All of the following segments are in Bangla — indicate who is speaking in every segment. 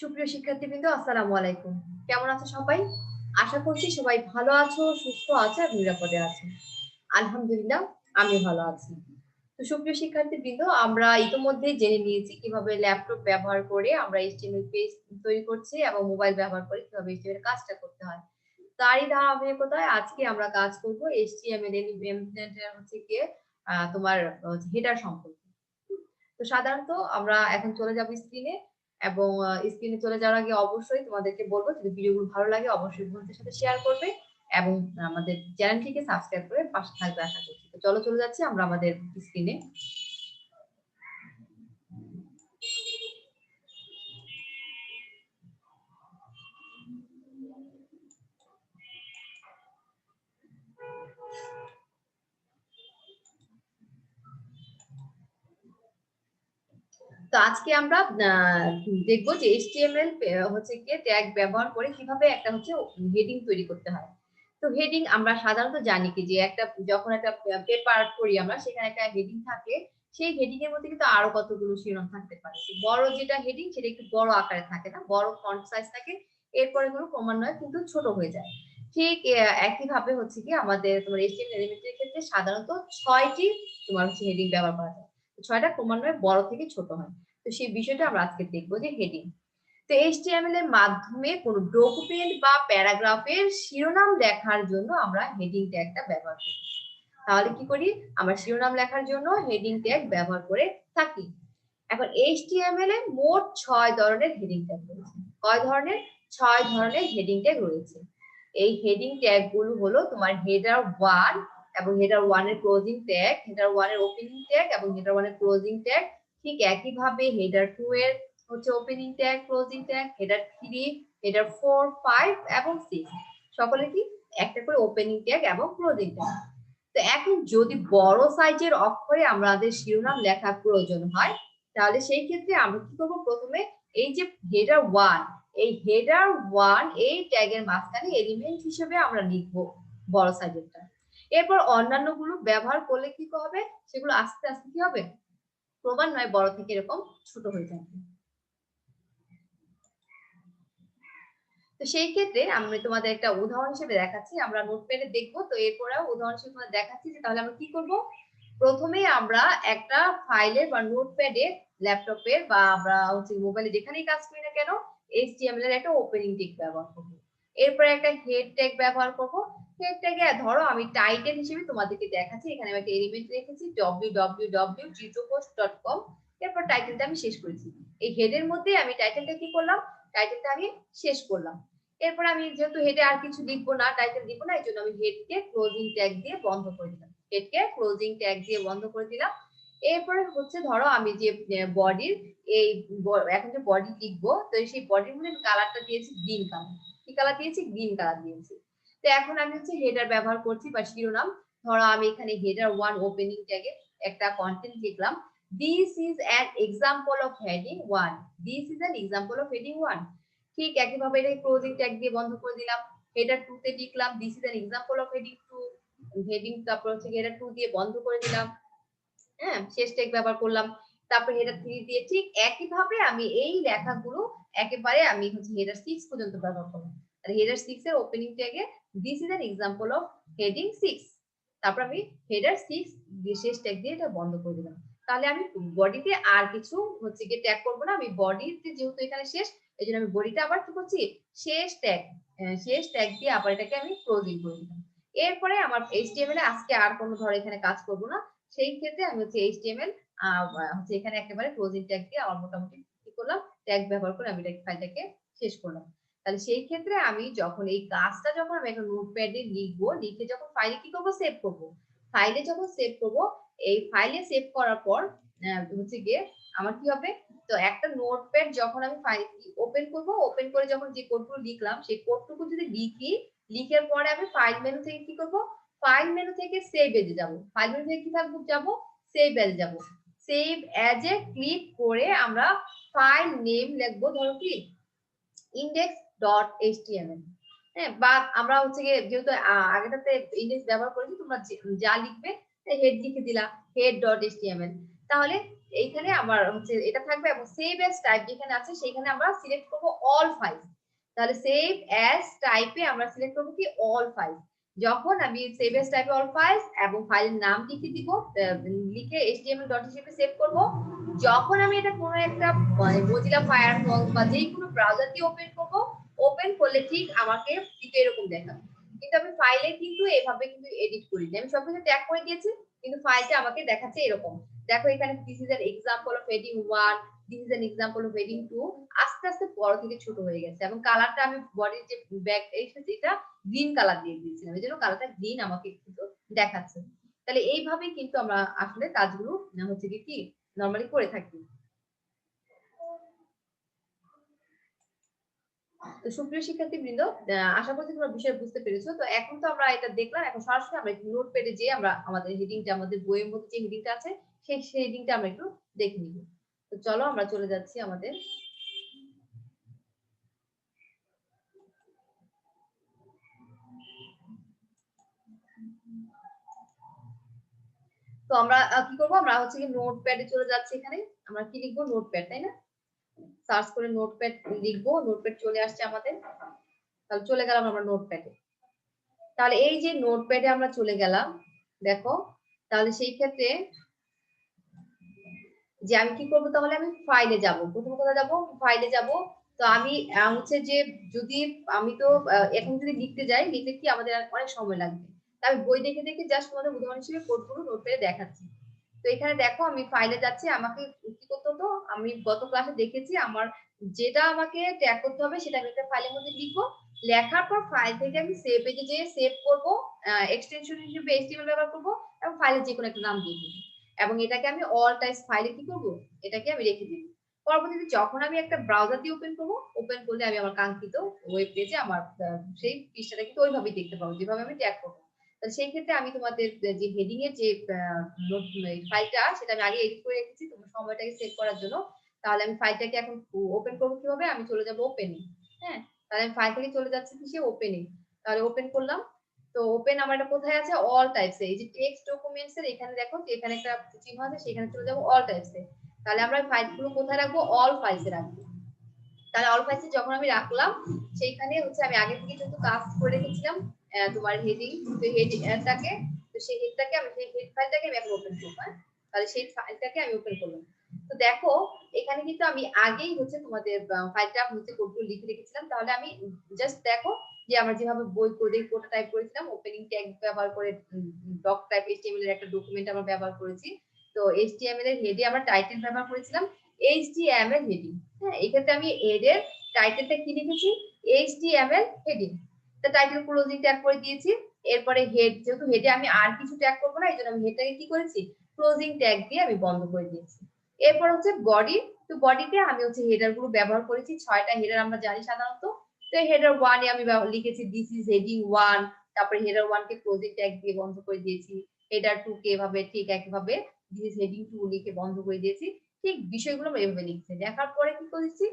Speaker 1: সুপ্রিয় শিক্ষার্থীবৃন্দ, আসসালামু আলাইকুম। কেমন আছো সবাই? আশা করছি সবাই ভালো আছো, সুস্থ আছো আর নিরাপদে আছো। আলহামদুলিল্লাহ, আমি ভালো আছি। তো সুপ্রিয় শিক্ষার্থীবৃন্দ, আমরা ইতিমধ্যেই জেনে নিয়েছি কিভাবে ল্যাপটপ ব্যবহার করে আমরা HTML পেজ তৈরি করছি এবং মোবাইল ব্যবহার করে কিভাবে HTML কাজটা করতে হয়। তারই ধারাবাহিকতায় আজকে আমরা কাজ করব HTML এলিমেন্ট এর হচ্ছে গিয়ে তোমার হেডার সম্পর্কে। তো সাধারণত আমরা এখন চলে যাব স্ক্রিনে এবং স্ক্রিনে চলে যাওয়ার আগে অবশ্যই তোমাদেরকে বলবো যদি ভিডিওগুলো ভালো লাগে অবশ্যই বন্ধুদের সাথে শেয়ার করবে এবং আমাদের চ্যানেলটিকে সাবস্ক্রাইব করে পাশে থাকবে আশা করছি। তো চলো চলে যাচ্ছি আমরা আমাদের স্ক্রিনে। তো আজকে আমরা দেখবো যে HTML হচ্ছে গিয়ে ট্যাগ ব্যবহার করে কিভাবে একটা হচ্ছে হেডিং তৈরি করতে হয়। তো হেডিং আমরা সাধারণত জানি কি যে একটা যখন একটা পেপার করি আমরা সেখানে একটা হেডিং থাকে, সেই হেডিং এর মধ্যে কিন্তু আরো কতগুলো শিরোনাম থাকতে পারে। বড় যেটা হেডিং সেটা একটু বড় আকারে থাকে না, বড় ফন্ট সাইজ থাকে, এরপরে গুলো ক্রমান্বয়ে কিন্তু ছোট হয়ে যায়। ঠিক একই ভাবে হচ্ছে কি আমাদের তোমার HTML এলিমেন্টের ক্ষেত্রে সাধারণত 6টি তোমার হচ্ছে হেডিং ব্যবহার করা যায়। 6টা ক্রমান্বয়ে বড় থেকে ছোট হয়। তো সেই বিষয়টা আমরা আজকে দেখবো যে হেডিং। তো HTML এর মাধ্যমে কোন ডকুমেন্ট বা প্যারাগ্রাফের শিরোনাম লেখার জন্য আমরা হেডিং ট্যাগটা ব্যবহার করি। তাহলে কি করি? আমরা শিরোনাম লেখার জন্য হেডিং ট্যাগ ব্যবহার করে থাকি। এখন HTML এ মোট 6 ধরনের হেডিং ট্যাগ রয়েছে। কয় ধরনের? 6 ধরনের হেডিং ট্যাগ রয়েছে। এই হেডিং ট্যাগ গুলো হলো তোমার হেডার 1 এবং হেডার 1 এর ক্লোজিং ট্যাগ, হেডার 1 এর ওপেনিং ট্যাগ এবং হেডার 1 এর ক্লোজিং ট্যাগ। ঠিক একই ভাবে হেডার 2 এর হচ্ছে opening tag, closing tag, header 3, header 4, 5 এবং 6 সকলে কি একটা করে ওপেনিং ট্যাগ এবং ক্লোজিং ট্যাগ। তো এখন যদি বড় সাইজের অক্ষরে আমাদের শিরোনাম লেখার প্রয়োজন হয় তাহলে সেই ক্ষেত্রে আমরা কি করব? প্রথমে এই যে হেডার 1, এই হেডার 1 এই ট্যাগের মাঝখানে এলিমেন্ট হিসেবে আমরা লিখব বড় সাইজেরটা। এরপর অন্যান্য গুলো ব্যবহার করলে কি হবে? সেগুলো আস্তে আস্তে কি হবে? ক্রমান্বয়ে বড় থেকে এরকম ছোট হয়ে যাবে। তো সেই ক্ষেত্রে আমি তোমাদের একটা উদাহরণ হিসেবে দেখাচ্ছি, আমরা নোটপ্যাডে দেখবো। তো এরপরেও উদাহরণ হিসেবে তোমাদের দেখাচ্ছি যে তাহলে আমরা কি করব? প্রথমেই আমরা একটা ফাইলের বা নোটপ্যাডে, ল্যাপটপের বা আমরা হচ্ছে মোবাইলে যেখানেই কাজ করি না কেন HTML এর একটা ওপেনিং ট্যাগ ব্যবহার করব। এরপরে একটা হেড ট্যাগ ব্যবহার করব। হেড ট্যাগে ধরো আমি টাইটেল হিসেবে তোমাদেরকে দেখাচ্ছি, এখানে আমি একটা এলিমেন্ট রেখেছি www.jijopost.com। এরপর টাইটেলটা আমি শেষ করেছি। এই হেডের মধ্যে আমি টাইটেলটা কি করলাম? টাইটেলটা আমি শেষ করলাম। এরপর আমি যেহেতু হেডে আর কিছু লিখবো না, টাইটেল দিব না, এই জন্য আমি হেডকে ক্লোজিং ট্যাগ দিয়ে বন্ধ করে দিলাম। হেডকে ক্লোজিং ট্যাগ দিয়ে বন্ধ করে দিলাম। এরপরে হচ্ছে ধরো আমি যে বডির এই এখন যে বডি লিখবো, তো সেই বডির মধ্যে কালারটা দিয়েছি গ্রিন কালার। কি কালার দিয়েছি? গ্রিন কালার দিয়েছি। তো এখন আমি হচ্ছে হেডার ব্যবহার করছি বা শিরোনাম। ধরো আমি এখানে হেডার 1 ওপেনিং ট্যাগে একটা কন্টেন্ট লিখলাম, this is an example of heading 1। This is an example of heading 1। ঠিক একইভাবে এটা ক্লোজিং ট্যাগ দিয়ে বন্ধ করে দিলাম। হেডার 2 তে লিখলাম this is an example of heading 2। Heading তারপর হচ্ছে হেডার 2 দিয়ে বন্ধ করে দিলাম। হ্যাঁ, শেষ ট্যাগ ব্যবহার করলাম। তারপর হেডার 3 দিয়ে ঠিক একইভাবে আমি এই লেখাগুলো একেবারে আমি হচ্ছে হেডার 6 পর্যন্ত ব্যবহার করলাম। আর হেডার 6 এর ওপেনিং ট্যাগে this is an example of heading 6। তারপর আমি হেডার 6 দিয়ে শেষ ট্যাগ দিয়ে এটা বন্ধ করে দিলাম। তাহলে আমি বডিতে আর কিছু হচ্ছে গিয়ে ট্যাগ করব না। আমি বডিতে যেহেতু এখানে শেষ, এজন্য আমি বডিতে আবার কি করছি? শেষ ট্যাগ দিয়ে আবার এটাকে আমি ক্লোজিং করে দিলাম। এরপরে আমার HTML এ আজকে আর কোনো ধর এখানে কাজ করব না। সেই ক্ষেত্রে আমি হচ্ছে HTML হচ্ছে এখানে একেবারে ক্লোজিং ট্যাগ দিয়ে আমার মোটামুটি কি করলাম? ট্যাগ ব্যবহার করে আমি ফাইলটাকে শেষ করলাম। তাহলে সেই ক্ষেত্রে আমি যখন এই কাজটা যখন আমি একটা নোটপ্যাডে লিখবো, লিখে যখন ফাইলে কি করব? সেভ করব। ফাইলে যখন সেভ করব, এই ফাইলে সেভ করার পর হচ্ছে গিয়ে আমার কি হবে? তো একটা নোটপ্যাড যখন আমি ফাইল ওপেন করব, ওপেন করে যখন যে কোডগুলো লিখলাম সেই কোডটুকু যদি লিখি, লিখার পরে আমি ফাইল মেনু থেকে কি করব? ফাইল মেনু থেকে সেভ এজে যাব। ফাইল মেনু থেকে কি থাকবো? যাব সেভ এজে যাব। সেভ এজে ক্লিক করে আমরা ফাইল নেম লিখবো, ধরো কি index.html। হ্যাঁ, বা আমরা হচ্ছে গিয়ে যেহেতু আগেটাতে ইন্ডেক্স ব্যবহার করেছি, তোমরা যা লিখবে হেড লিখে দিলা head.html। তাহলে এইখানে আমার হচ্ছে এটা থাকবে এবং সেভ অ্যাজ টাইপ যেখানে আছে সেখানে আমরা সিলেক্ট করব অল ফাইলস। তাহলে সেভ অ্যাজ টাইপে আমরা সিলেক্ট করব কি অল ফাইলস। যখন আমি সেভ অ্যাজ টাইপে অল ফাইলস এবং ফাইলের নাম লিখে দিব, লিখে html.h হিসেবে সেভ করব। যখন আমি এটা কোনো একটা মজিলা ফায়ারফক্স বা যে কোনো ব্রাউজার দিয়ে ওপেন করব, ওপেন করলে ঠিক আমাকে কিন্তু এরকম দেখাবে। কিন্তু আমি ফাইলে কিন্তু এভাবে কিন্তু এডিট করিনি, আমি সবকিছু ট্যাগ করে দিয়েছি কিন্তু ফাইলটা আমাকে দেখাচ্ছে এরকম। দেখো এখানে this is an example of heading 1, this is an example of heading 2। আস্তে আস্তে বড় থেকে ছোট হয়ে গেছে এবং কালারটা আমি বডির যে ব্যাক এসেছে এটা গ্রিন কালার দিয়ে দিয়েছিলাম, এই জন্য কালারটা গ্রিন আমাকে কিন্তু দেখাচ্ছে। তাহলে এইভাবেই কিন্তু আমরা আসলে কাজগুলো হচ্ছে কি নরমালি করে থাকি। তো সুপ্রিয় শিক্ষার্থীবৃন্দ, আশা করছি তোমরা বিষয় বুঝতে পেরেছো। তো এখন তো আমরা এটা দেখলাম, এখন সরাসরি আমরা একটু নোটপ্যাডে যেয়ে আমরা আমাদের হেডিংটা, আমাদের বইয়ের মধ্যে যে হেডিংটা আছে সেই হেডিংটা আমরা একটু দেখে নিব। তো চলো আমরা চলে যাচ্ছি আমাদের। তো আমরা কি করবো, আমরা হচ্ছে কি নোটপ্যাডে চলে যাচ্ছি। এখানে আমরা কি লিখবো, নোটপ্যাড, তাই না? সার্চ করে নোটপ্যাড লিখবো, নোটপ্যাড চলে আসছে আমাদের। তাহলে চলে গেলাম আমরা নোটপ্যাডে। তাহলে এই যে নোটপ্যাডে আমরা চলে গেলাম, দেখো তাহলে সেই ক্ষেত্রে যে আমি কি করবো, তাহলে আমি ফাইলে যাব। প্রথম কোথায় যাব, ফাইলে যাব। তো আমি হচ্ছে যে যদি আমি তো এখন যদি লিখতে যাই, লিখতে কি আমাদের অনেক সময় লাগবে। তাই আমি বই দেখে দেখে জাস্ট তোমাদের উদাহরণ হিসেবে কোডগুলো নোটপ্যাডে দেখাচ্ছি। তো এখানে দেখো আমি ফাইলে যাচ্ছি, আমাকে কি করতে হতো, আমি গত ক্লাসে দেখেছি আমার যেটা আমাকে ট্যাগ করতে হবে সেটা আমি একটা ফাইলের মধ্যে লিখবো। লেখার পর ফাইল থেকে আমি সেভ পেজে যেয়ে সেভ করব, এক্সটেনশন হিসেবে HTML ব্যবহার করব এবং ফাইলের যে কোনো একটা নাম দিয়ে দিই এবং এটাকে আমি অল টাইপস ফাইলে কি করব, এটাকে আমি রেখে দিব। পরবর্তীতে যখন আমি একটা ব্রাউজার দিয়ে ওপেন করব, ওপেন করলে আমি আমার কাঙ্ক্ষিত ওয়েব পেজে আমার সেই পৃষ্ঠাটা কিন্তু ওইভাবেই দেখতে পাবো যেভাবে আমি ট্যাগ করব। তাহলে সেই ক্ষেত্রে আমি তোমাদের যে হেডিং এর যে ফাইলটা সেটা আমি আগে এডিট করে রেখেছি তোমার সময়টাকে সেভ করার জন্য। তাহলে আমি ফাইলটাকে এখন ওপেন করবো কিভাবে, আমি চলে যাব ওপেনে। হ্যাঁ, তাহলে আমি ফাইল থেকে চলে যাচ্ছি কিসে, ওপেনে। তাহলে ওপেন করলাম। তো ওপেন আমার এটা কোথায় আছে, অল টাইপস এ। এই যে টেক্সট ডকুমেন্টস এর এখানে দেখো এখানে একটা চিহ্ন আছে, সেখানে চলে যাব অল টাইপস এ। তাহলে আমরা ফাইলগুলো কোথায় রাখবো, অল ফাইলস এ রাখবো। তাহলে অল ফাইলস এ যখন আমি রাখলাম, সেইখানে হচ্ছে আমি আগে থেকে যেহেতু কাজ করে রেখেছিলাম তোমার হেডিং, তো হেডিংটাকে, তো সেই হেডটাকে আমি সেই হেড ফাইলটাকে আমি এখন ওপেন করব। তাহলে সেই ফাইলটাকে আমি ওপেন করলাম। তো দেখো এখানে কিন্তু আমি আগেই হচ্ছে তোমাদের ফাইলটা হচ্ছে কোডগুলো লিখে রেখেছিলাম। তাহলে আমি জাস্ট দেখো যে আমরা যেভাবে বই কোডে কোডটা টাইপ করেছিলাম, ওপেনিং ট্যাগ ব্যবহার করে ডক টাইপ HTML এর একটা ডকুমেন্ট আমরা ব্যবহার করেছি। তো HTML এর হেডে আমরা টাইটেল ব্যবহার করেছিলাম HTML হেডিং। হ্যাঁ, এক্ষেত্রে আমি হেডের টাইটেলটা কি লিখেছি, HTML হেডিং। তা টাইটেল ক্লোজিং ট্যাগ করে দিয়েছি। এরপরে হেড, যেহেতু হেডে আমি আর কিছু ট্যাগ করব না, এই জন্য আমি হেডটাকে কি করেছি, ক্লোজিং ট্যাগ দিয়ে আমি বন্ধ করে দিয়েছি। এরপর হচ্ছে বডি। তো বডিতে আমি হচ্ছে হেডার গুলো ব্যবহার করেছি, 6টা হেডার আমরা জানি সাধারণত। তো হেডার 1 এ আমি লিখেছি দিস ইজ হেডিং 1। তারপরে হেডার 1 কে ক্লোজিং ট্যাগ দিয়ে বন্ধ করে দিয়েছি। হেডার 2 কে এভাবে ঠিক একইভাবে দিস ইজ হেডিং 2 লিখে বন্ধ করে দিয়েছি। ঠিক বিষয়গুলো আমরা এভাবে লিখছি। লেখার পরে কি করেছি,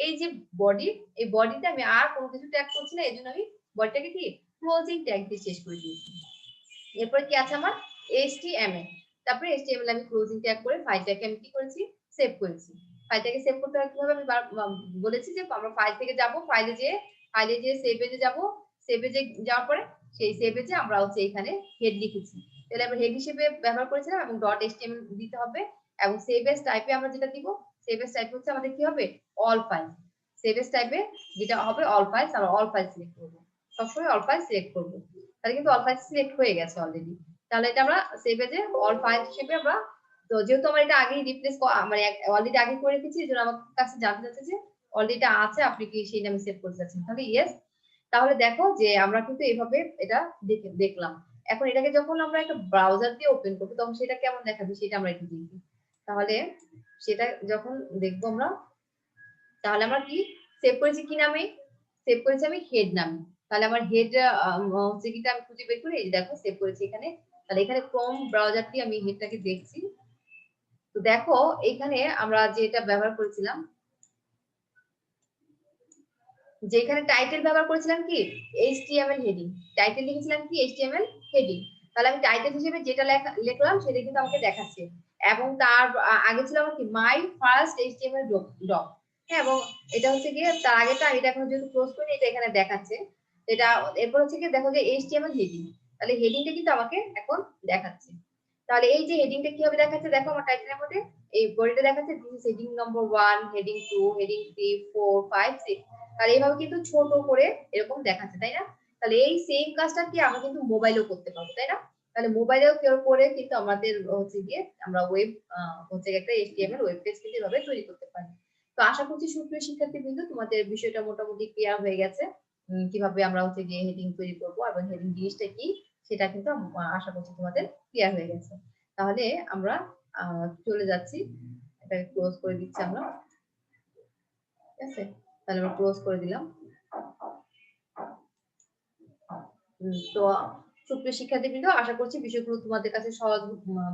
Speaker 1: এই যে বডি, এই বডিতে আমি আর কোনো কিছু ট্যাগ করছি না, এই জন্য আমি বডিটাকে কি ক্লোজিং ট্যাগ দিয়ে শেষ করে দিয়েছি। এরপর কি আছে আমার HTML। তারপরে HTML আমি ক্লোজিং ট্যাগ করে ফাইলটাকে আমি কি করেছি, সেভ করেছি। ফাইলটাকে সেভ করতে হয় কিভাবে, আমি বলেছি যে আমরা ফাইল থেকে যাব, ফাইলে যে সেভ পেজে যাব। সেভ পেজে যাওয়ার পরে সেই সেভ পেজে আমরা হচ্ছে এখানে হেড লিখেছি। তাহলে আমরা হেড হিসেবে ব্যবহার করেছিলাম এবং .html দিতে হবে। এবং সেভ এস টাইপে আমরা যেটা দিব, সেভ এস টাইপ হচ্ছে আমাদের কি হবে, অল ফাইল। সেভ এস টাইপে যেটা হবে অল ফাইলস, আমরা অল ফাইল সিলেক্ট করব। সবসময় অল ফাইল সিলেক্ট করব। তাহলে কিন্তু অল ফাইল সিলেক্ট হয়ে গেছে অলরেডি। তাহলে এটা আমরা সেভ এজে অল ফাইল হিসেবে আমরা, তো যেহেতু আমার এটা আগেই রিপ্লেস মানে অলরেডি আগে করে রেখেছি, এজন্য আমার কাছে জানতে চাচ্ছে যে অলরেডি এটা আছে, আপনি কি সেই নামে সেভ করতে চাচ্ছেন। তাহলে ইয়েস। তাহলে দেখো যে আমরা কিন্তু এইভাবে এটা দেখলাম। এখন এটাকে যখন আমরা একটা ব্রাউজার দিয়ে ওপেন করব তখন সেটা কেমন দেখাবে সেটা আমরা একটু দেখি। তাহলে সেটা যখন দেখবো আমরা, তাহলে আমরা কি সেভ করেছি, কি নামে সেভ করেছি, আমি হেড নামে। তাহলে আমার হেড হচ্ছে কিটা আমি খুঁজে বের করে এই দেখো সেভ করেছি এখানে। তাহলে এখানে ক্রোম ব্রাউজারটি আমি হেডটাকে দেখছি। তো দেখো এখানে আমরা যেটা ব্যবহার করেছিলাম, যেখানে টাইটেল ব্যবহার করেছিলাম কি HTML হেডিং, টাইটেল লিখেছিলাম কি HTML হেডিং। তাহলে আমি টাইটেল হিসেবে যেটা লিখলাম সেটা কিন্তু আমাকে দেখাচ্ছে। এবং তার আগে ছিল আমার কি মাই ফার্স্ট এইচটিএমএল ডক। হ্যাঁ, এবং এটা হচ্ছে গিয়ে তার আগেটা আমি এটা এখন যেহেতু ক্লোজ করি এটা এখানে দেখাচ্ছে। এটা এরপর হচ্ছে গিয়ে দেখো যে এইচটিএমএল হেডিং, তাহলে হেডিংটা কিন্তু আমাকে এখন দেখাচ্ছে। তাহলে এই যে হেডিংটা কিভাবে দেখাচ্ছে দেখো আমার টাইটেলের মধ্যে এই বডিটা দেখাচ্ছে this is heading number 1, heading 2, heading 3, 4, 5, 6। তাহলে এইভাবে কিন্তু ছোট করে এরকম দেখাচ্ছে, তাই না? তাহলে এই সেম কাজটা কি আমরা কিন্তু মোবাইলেও করতে পারবো, তাই না? তাহলে মোবাইলেও কেউ করে কিন্তু আমাদের হচ্ছে গিয়ে আমরা ওয়েব হচ্ছে একটা এইচটিএমএল ওয়েব পেজ কিন্তু এভাবে তৈরি করতে পারি। তো আশা করছি সুপ্রিয় শিক্ষার্থীবৃন্দ তোমাদের বিষয়টা মোটামুটি ক্লিয়ার হয়ে গেছে, কিভাবে আমরা হচ্ছে গিয়ে হেডিং তৈরি করবো এবং হেডিং জিনিসটা কি সেটা কিন্তু আশা করছি তোমাদের ক্লিয়ার হয়ে গেছে। তাহলে আমরা চলে যাচ্ছি, এটাকে ক্লোজ করে দিচ্ছি আমরা, ঠিক আছে? তাহলে আমরা ক্লোজ করে দিলাম। তো সুপ্রিয় শিক্ষার্থীবৃন্দ, আশা করছি বিষয়গুলো তোমাদের কাছে সহজ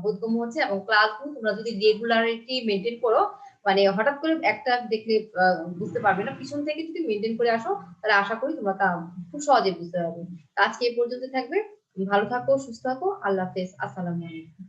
Speaker 1: বোধগম্য হচ্ছে এবং ক্লাসগুলো তোমরা যদি রেগুলারিটি মেনটেন করো, মানে হঠাৎ করে একটা দেখলে বুঝতে পারবে না, পিছন থেকে যদি মেনটেন করে আসো তাহলে আশা করি তোমরা খুব সহজে বুঝতে পারবে। আজকে এই পর্যন্ত থাকবে, ভালো থাকো, সুস্থ থাকো, আল্লাহ হাফেজ, আসসালামু আলাইকুম।